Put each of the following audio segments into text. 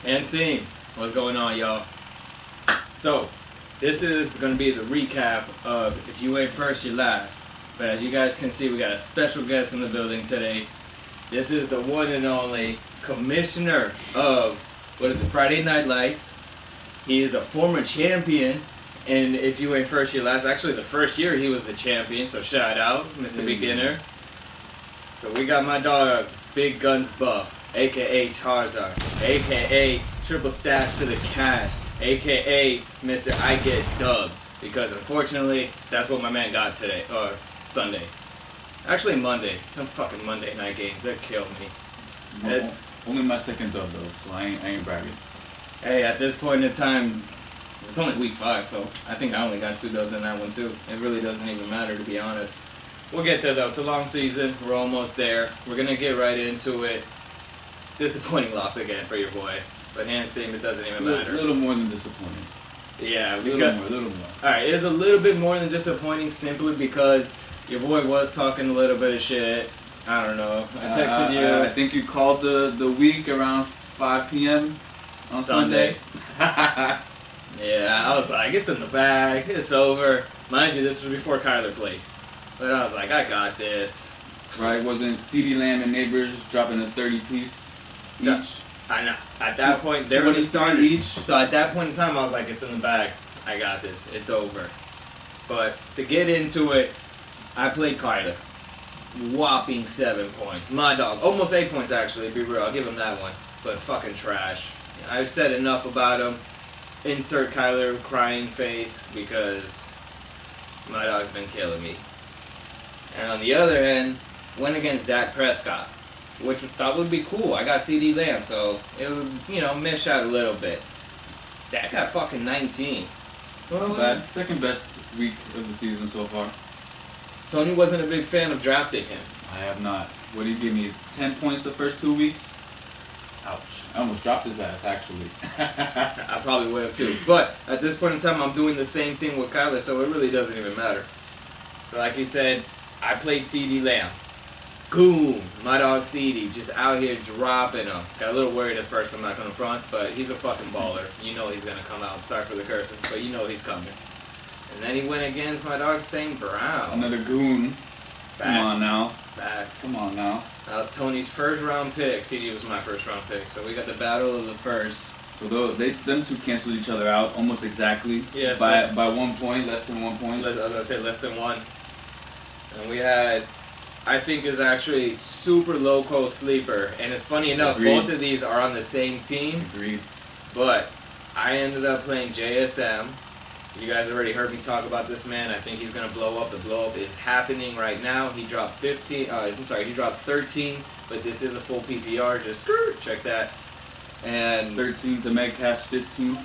And Steam, what's going on, y'all? So, this is going to be the recap of If You Ain't First, You're Last. But as you guys can see, we got a special guest in the building today. This is the one and only commissioner of, Friday Night Lights. He is a former champion. And If You Ain't First, You're Last. Actually, the first year he was the champion, so shout out, Mr. Beginner. So we got my dog, Big Guns Buff, a.k.a. Charizard, a.k.a. Triple Stash to the Cash, a.k.a. Mr. I Get Dubs. Because unfortunately, that's what my man got today, or Sunday. Actually Monday. Them fucking Monday night games, they'll kill me. No, only my second dub though, so I ain't bragging. Hey, at this point in time, it's only week 5, so I think I only got 2 dubs in that one too. It really doesn't even matter, to be honest. We'll get there though. It's a long season. We're almost there. We're gonna get right into it. Disappointing loss again for your boy, but hands down, it doesn't even matter. A little more than disappointing. Yeah, a little more. All right, it's a little bit more than disappointing simply because your boy was talking a little bit of shit. I don't know. I texted you. I think you called the week around 5 p.m. on Sunday. Yeah, I was like, it's in the bag. It's over. Mind you, this was before Kylar played. But I was like, I got this. Right, wasn't CD Lamb and Neighbors dropping a 30-piece each? I know. At that point, they were the starters each. So at that point in time, I was like, it's in the bag. I got this. It's over. But to get into it, I played Kylar. Whopping 7 points. My dog. Almost 8 points, actually, to be real. I'll give him that one. But fucking trash. I've said enough about him. Insert Kylar crying face because my dog's been killing me. And on the other end, went against Dak Prescott, which I thought would be cool. I got CD Lamb, so it would, miss out a little bit. Dak got fucking 19. Well, bad. Second best week of the season so far. Tony wasn't a big fan of drafting him. I have not. What did he give me? 10 points the first 2 weeks? Ouch. I almost dropped his ass, actually. I probably would have too. But at this point in time, I'm doing the same thing with Kylar, so it really doesn't even matter. So like you said, I played CD Lamb. Goon, my dog CD, just out here dropping them. Got a little worried at first, I'm not going to front, but he's a fucking baller. You know he's going to come out. Sorry for the cursing, but you know he's coming. And then he went against my dog St. Brown. Another goon. Facts. Come on now. Facts. Come on now. That was Tony's first round pick. CD was my first round pick. So we got the battle of the first. So them two canceled each other out almost exactly. Yeah. By 1 point, less than 1 point. I was going to say less than 1. And we had, I think, is actually super low-cost sleeper. And it's funny enough, Agreed. Both of these are on the same team. Agreed. But I ended up playing JSM. You guys already heard me talk about this man. I think he's going to blow up. The blow-up is happening right now. He dropped he dropped 13. But this is a full PPR. Just check that. And 13 to Metcalf's 15.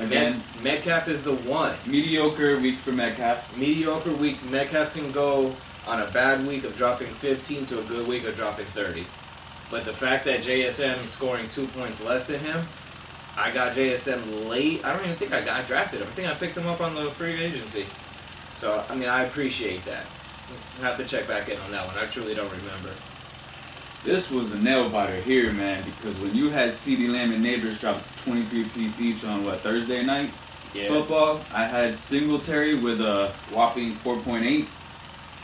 Again, Metcalf is the one. Mediocre week for Metcalf. Mediocre week. Metcalf can go on a bad week of dropping 15 to a good week of dropping 30. But the fact that JSM is scoring 2 points less than him, I got JSM late. I don't even think I drafted him. I think I picked him up on the free agency. So, I appreciate that. I have to check back in on that one. I truly don't remember. This was the nail biter here, man, because when you had CD Lamb and Neighbors drop 23 piece each on Thursday night football, I had Singletary with a whopping 4.8.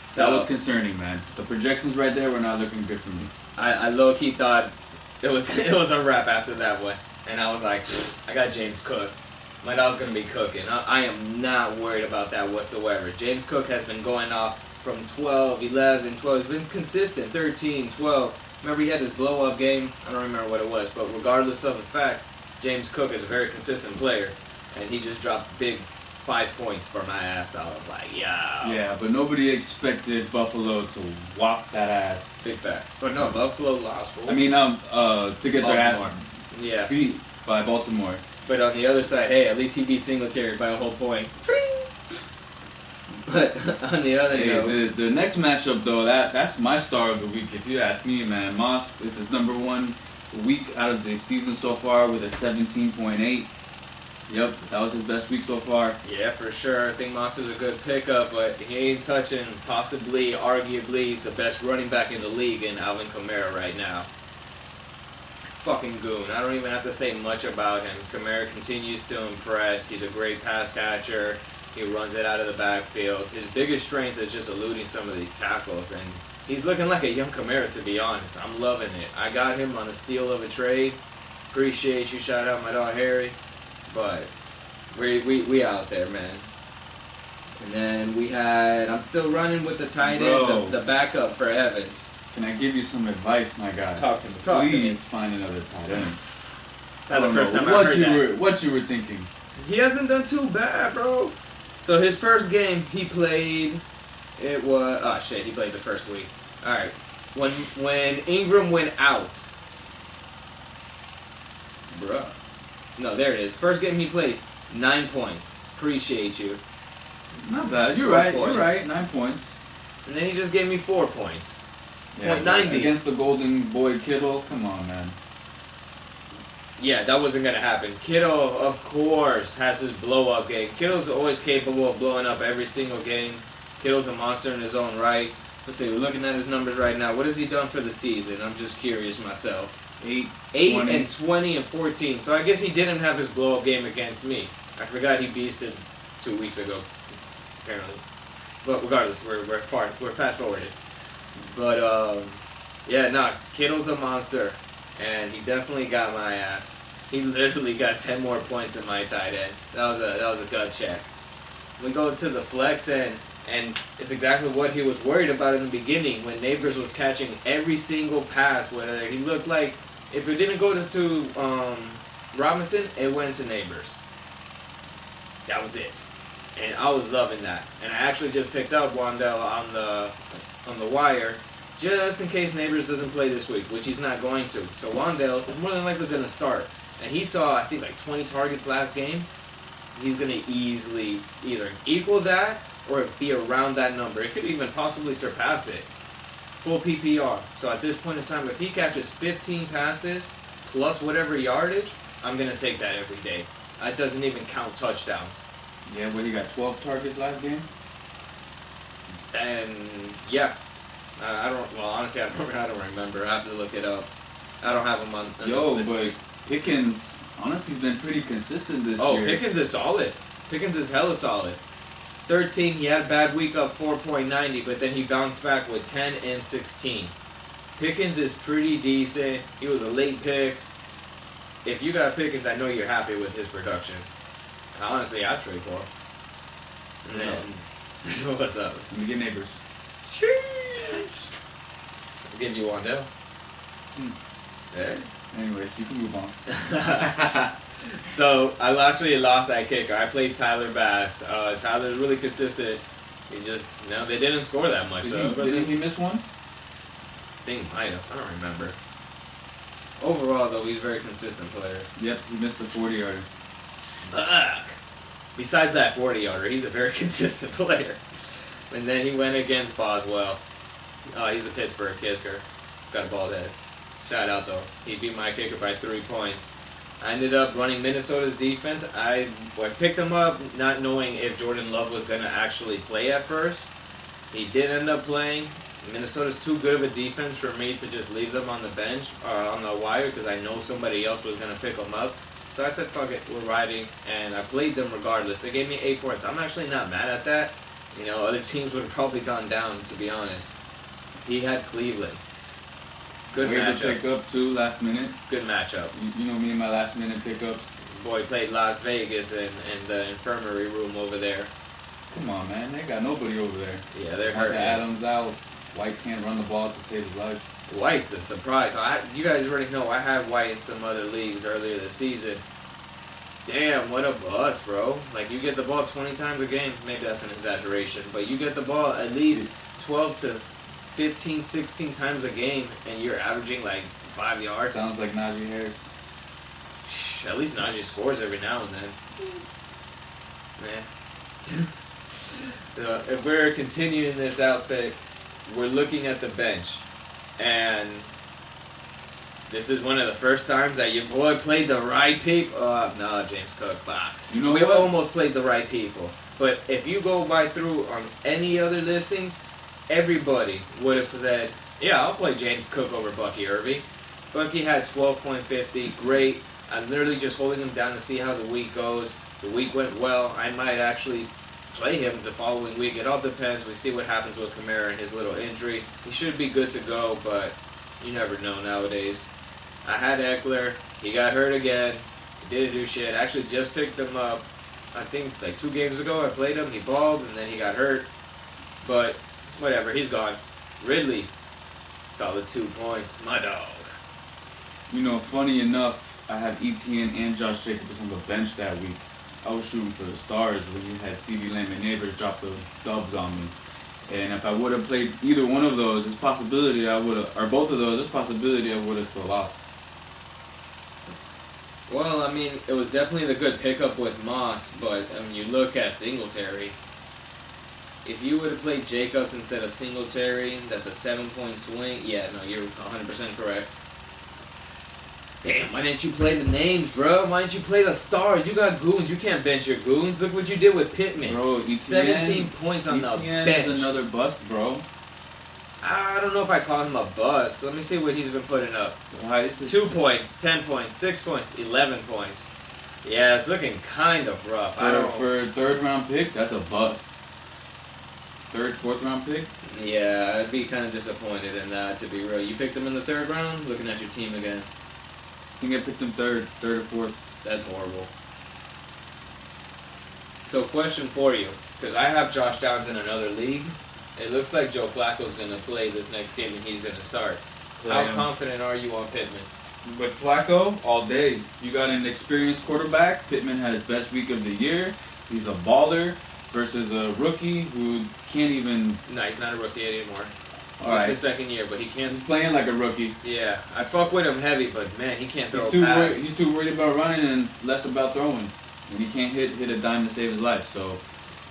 So that was concerning, man. The projections right there were not looking good for me. I low-key thought it was a wrap after that one. And I was like, I got James Cook. My dog's going to be cooking. I am not worried about that whatsoever. James Cook has been going off from 12, 11, 12. He's been consistent, 13, 12. Remember, he had his blow-up game. I don't remember what it was. But regardless of the fact, James Cook is a very consistent player. And he just dropped big 5 points for my ass. I was like, yeah. Yeah, but nobody expected Buffalo to whop that ass. Big facts. But no, Buffalo lost. To get their ass beat by Baltimore. But on the other side, hey, at least he beat Singletary by a whole point. But on the other note, the next matchup though, that's my star of the week if you ask me, man. Moss with his number 1 week out of the season so far with a 17.8. Yep, that was his best week so far. Yeah, for sure. I think Moss is a good pickup, but he ain't touching arguably the best running back in the league in Alvin Kamara right now. fucking goon. I don't even have to say much about him. Kamara continues to impress. He's a great pass catcher. He runs it out of the backfield. His biggest strength is just eluding some of these tackles, and he's looking like a young Kamara, to be honest. I'm loving it. I got him on a steal of a trade. Appreciate you. Shout out my dog Harry. But we out there, man. And then we had, I'm still running with the tight end, the backup for Evans. Can I give you some advice, my guy? Talk to me. Please find another tight end. It's not the first time I heard that. What you were thinking? He hasn't done too bad, bro. So his first game he played, it was he played the first week. All right, when Ingram went out, bruh. No, there it is. First game he played, 9 points. Appreciate you. Not bad. You're right. You're right. 9 points. And then he just gave me 4 points. Yeah, 0.90 against the Golden Boy Kittle. Come on, man. Yeah, that wasn't gonna happen. Kittle, of course, has his blow-up game. Kittle's always capable of blowing up every single game. Kittle's a monster in his own right. Let's see. We're looking at his numbers right now. What has he done for the season? I'm just curious myself. 8 and 20 and 14. So I guess he didn't have his blow-up game against me. I forgot he beasted 2 weeks ago, apparently. But regardless, we're fast forwarded. But Kittle's a monster, and he definitely got my ass. He literally got 10 more points than my tight end. That was a gut check. We go to the flex end, and it's exactly what he was worried about in the beginning when Neighbors was catching every single pass. Whether he looked like, if it didn't go to Robinson, it went to Neighbors. That was it. And I was loving that. And I actually just picked up Wandell on the wire just in case Neighbors doesn't play this week, which he's not going to. So Wandell is more than likely going to start. And he saw, I think, like 20 targets last game. He's going to easily either equal that or be around that number. It could even possibly surpass it. Full PPR. So at this point in time, if he catches 15 passes plus whatever yardage, I'm going to take that every day. That doesn't even count touchdowns. Yeah, but he got 12 targets last game? And, yeah. Honestly, I don't remember. I have to look it up. I don't have him on this week. Pickens, honestly, has been pretty consistent this year. Oh, Pickens is solid. Pickens is hella solid. 13, he had a bad week of 4.90, but then he bounced back with 10 and 16. Pickens is pretty decent. He was a late pick. If you got Pickens, I know you're happy with his production. Honestly, I'd trade for him. And then, what's up? Let me get Neighbors. Sheesh. I'll give you Wandell. There. Anyways, you can move on. So, I actually lost that kicker. I played Tyler Bass. Tyler's really consistent. They didn't score that much. Did he miss one? I think he might have. I don't remember. Overall, though, he's a very consistent player. Yep, he missed the 40-yarder. Fuck. Besides that 40-yarder, he's a very consistent player. And then he went against Boswell. He's the Pittsburgh kicker. He's got a bald head. Shout out, though. He beat my kicker by 3 points. I ended up running Minnesota's defense. I picked him up not knowing if Jordan Love was going to actually play at first. He did end up playing. Minnesota's too good of a defense for me to just leave them on the bench or on the wire because I know somebody else was going to pick them up. So I said, fuck it, we're riding, and I played them regardless. They gave me 8 points. I'm actually not mad at that. You know, other teams would have probably gone down, to be honest. He had Cleveland. Good matchup. To pick up, too, last minute. Good matchup. You know me and my last minute pickups. Boy, played Las Vegas in the infirmary room over there. Come on, man. They got nobody over there. Yeah, they're hurting. Adams out. White can't run the ball to save his life. White's a surprise. You guys already know I had White in some other leagues earlier this season. Damn, what a bust, bro. Like, you get the ball 20 times a game. Maybe that's an exaggeration. But you get the ball at least 12 to 15, 16 times a game, and you're averaging, like, 5 yards. Sounds like Najee Harris. At least Najee scores every now and then. If we're continuing this outspec, we're looking at the bench. And this is one of the first times that your boy played the right people. Oh, no, James Cook, fuck. You know we what? almost played the right people. But if you go through on any other listings, everybody would have said, yeah, I'll play James Cook over Bucky Irving. Bucky had 12.50. Great. I'm literally just holding him down to see how the week goes. The week went well. I might actually play him the following week. It all depends. We see what happens with Kamara and his little injury. He should be good to go, but you never know nowadays. I had Eckler. He got hurt again. He didn't do shit. I actually just picked him up, I think, like 2 games ago. I played him. He balled, and then he got hurt. But whatever. He's gone. Ridley. Solid 2 points. My dog. You know, funny enough, I have ETN and Josh Jacobs on the bench that week. I was shooting for the stars when you had CeeDee Lamb and Neighbors drop those dubs on me. And if I would have played either one of those, there's possibility I would have, or both of those, there's possibility I would have still lost. Well, I mean, it was definitely the good pickup with Moss, but I mean, you look at Singletary. If you would have played Jacobs instead of Singletary, that's a 7-point swing. Yeah, no, you're 100% correct. Damn, why didn't you play the names, bro? Why didn't you play the stars? You got goons. You can't bench your goons. Look what you did with Pittman. Bro, ETN, 17 points on the ETN bench. is another bust, bro. I don't know if I call him a bust. Let me see what he's been putting up. 2 points, 10 points, 6 points, 11 points. Yeah, it's looking kind of rough. For a 3rd round pick, that's a bust. 3rd, 4th round pick? Yeah, I'd be kind of disappointed in that, to be real. You picked him in the 3rd round? Looking at your team again. I think I picked him 3rd or 4th. That's horrible. So, question for you, because I have Josh Downs in another league. It looks like Joe Flacco's going to play this next game and he's going to start. How confident are you on Pittman? With Flacco, all day. You got an experienced quarterback. Pittman had his best week of the year. He's a baller versus a rookie who can't even... No, he's not a rookie anymore. It's his 2nd year, but he can't... He's playing like a rookie. Yeah, I fuck with him heavy, but man, he can't throw a pass. He's too worried about running and less about throwing. And he can't hit a dime to save his life. So,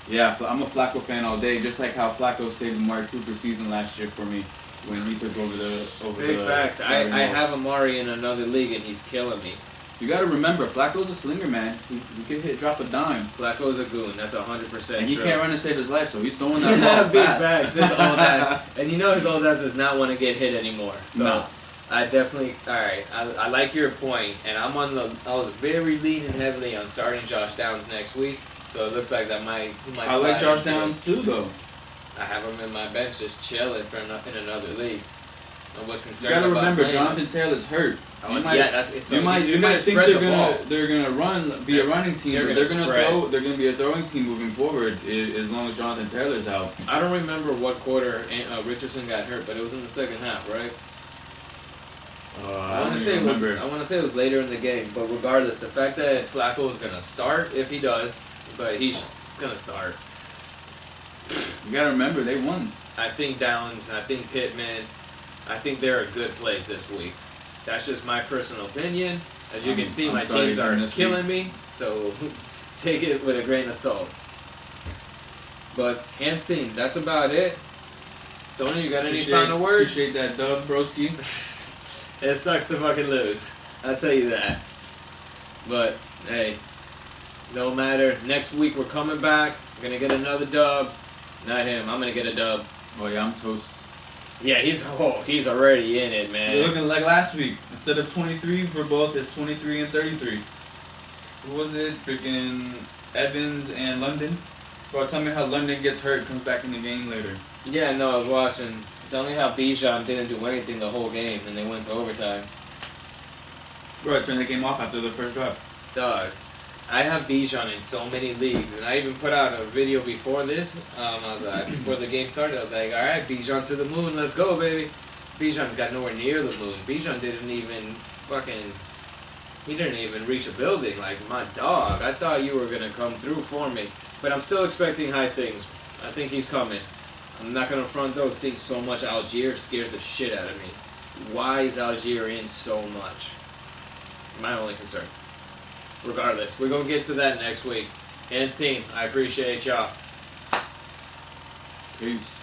yeah, I'm a Flacco fan all day, just like how Flacco saved Amari Cooper's season last year for me when he took over the... Big facts. I have Amari in another league, and he's killing me. You got to remember, Flacco's a slinger, man. He can drop a dime. Flacco's a goon. That's 100% true. And he can't run to save his life, so he's throwing that ball Big fast. facts. His old ass. And you know his old ass does not want to get hit anymore. So No. I definitely... Alright, I like your point, and I was very leaning heavily on starting Josh Downs next week, so it looks like he might I like Josh Downs too, though. I have him in my bench just chilling in another league. I was concerned You gotta about remember, playing Jonathan Taylor's hurt. You might think they're gonna be a running team, but they're gonna be a throwing team moving forward as long as Jonathan Taylor's out. I don't remember what quarter Richardson got hurt, but it was in the 2nd half, right? I want to say it was later in the game, but regardless, the fact that Flacco is gonna start, if he does, but he's gonna start. You gotta remember, they won. I think Downs, I think Pittman, I think they're a good place this week. That's just my personal opinion. As you can see, my teams are killing me, so take it with a grain of salt. But, Hans team, that's about it. Tony, you got any final words? Appreciate that dub, broski. It sucks to fucking lose. I'll tell you that. But, hey, no matter. Next week we're coming back. We're going to get another dub. Not him. I'm going to get a dub. Oh, yeah, I'm toast. Yeah, he's already in it, man. You're looking like last week. Instead of 23 for both, it's 23 and 33. Who was it? Freaking Evans and London? Bro, tell me how London gets hurt and comes back in the game later. Yeah, no, I was watching. Tell me how Bijan didn't do anything the whole game, and they went to overtime. Bro, I turned the game off after the first drive. Dog, I have Bijan in so many leagues, and I even put out a video before this. I was like, before the game started, I was like, all right, Bijan to the moon, let's go, baby. Bijan got nowhere near the moon. Bijan didn't even he didn't even reach a building. Like, my dog, I thought you were going to come through for me. But I'm still expecting high things. I think he's coming. I'm not going to front, though. Seeing so much Algier scares the shit out of me. Why is Algier in so much? My only concern. Regardless, we're going to get to that next week. Hans team, I appreciate y'all. Peace.